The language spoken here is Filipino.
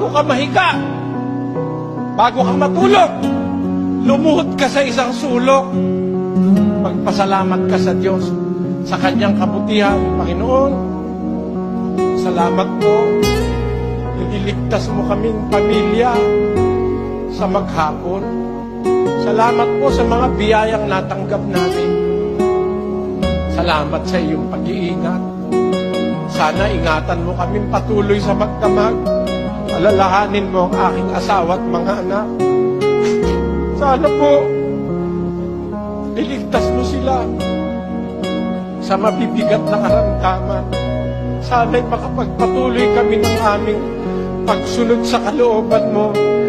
bago ka mahiga, bago ka matulog, lumuhod ka sa isang sulok. Magpasalamat ka sa Diyos sa Kanyang kabutihan. Panginoon, salamat po. Iniligtas mo kaming pamilya sa maghapon. Salamat po sa mga biyayang natanggap namin. Salamat sa iyong pag-iingat. Sana ingatan mo kaming patuloy sa magdamag. Alalahanin mo ang aking asawa at mga anak. Sana po, iligtas mo sila sa mabibigat na karamdaman. Sana'y makapagpatuloy kami ng aming pagsunod sa kalooban mo.